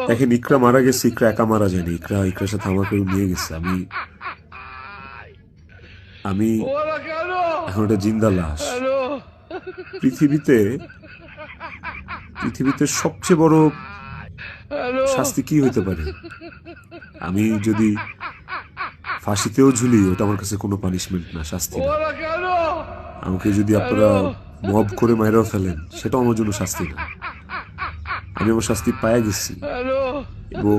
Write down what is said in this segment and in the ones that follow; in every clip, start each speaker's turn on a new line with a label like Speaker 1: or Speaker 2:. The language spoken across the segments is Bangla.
Speaker 1: দেখেন, ইকরা মারা গেছে, ইকরা একা মারা যায়নি, ইকরার সাথে আমাকেও নিয়ে গেছে। আমি আমি এখন একটা জিন্দা লাশ। পৃথিবীতে পৃথিবীতে সবচেয়ে বড় শাস্তি কি হইতে পারে? আমি যদি ফাঁসিতেও ঝুলি, ওটা আমার কাছে কোনো পানিশমেন্ট না, শাস্তি না। আমাকে যদি আপনারা মব করে মাইরাও ফেলেন, সেটাও আমার জন্য শাস্তি না। আমি আমার শাস্তি পায়ে গেছি। এবং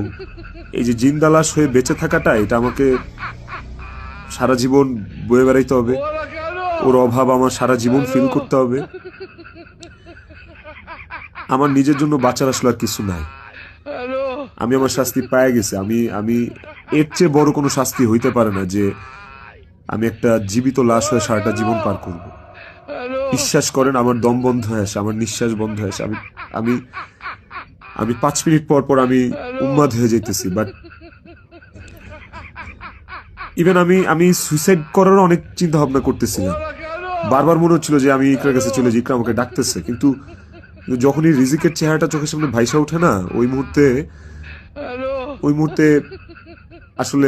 Speaker 1: এই যে জিন্দা লাশ হয়ে বেঁচে থাকাটা, এটা আমাকে সারা জীবন বয়ে বেড়াইতে হবে। ওর অভাব আমার সারা জীবন ফিল করতে হবে। আমার নিজের জন্য বাঁচার আসলে আর কিছু নাই। আমি আমার শাস্তি পায়ে গেছি। আমি আমি এর চেয়ে বড় কোনো শাস্তি হইতে পারে না যে আমি একটা জীবিত লাশ হয়ে সারাটা জীবন পার করব। বিশ্বাস করেন, আমার দম বন্ধ হয়ে আসে, আমার নিঃশ্বাস বন্ধ হয়ে আসে। আমি আমি আমি 5 মিনিট পর পর আমি উন্মাদ হয়ে যাইতেছি। বাট ইভেন আমি আমি সুইসাইড করার অনেক চিন্তা ভাবনা করতেছিলাম। বারবার মনে হচ্ছিল যে আমি ইকরার কাছে চলে যাই, ইকরা আমাকে ডাকতেছে। কিন্তু যখনই রিজিকের চেহারাটা চোখের সামনে ভাইসা ওঠে না, ওই মুহূর্তে আসলে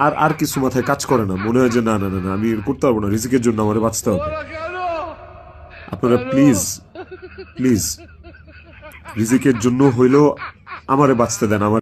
Speaker 1: আর আর কিছু মাথায় কাজ করে না। মনে হয় যে না না না না, আমি করতে পারবো না, রিজিকের জন্য আমার বাঁচতে হবে। আপনারা প্লিজ প্লিজ রিজিকের জন্য হইলেও আমারে বাঁচতে দেন। আমার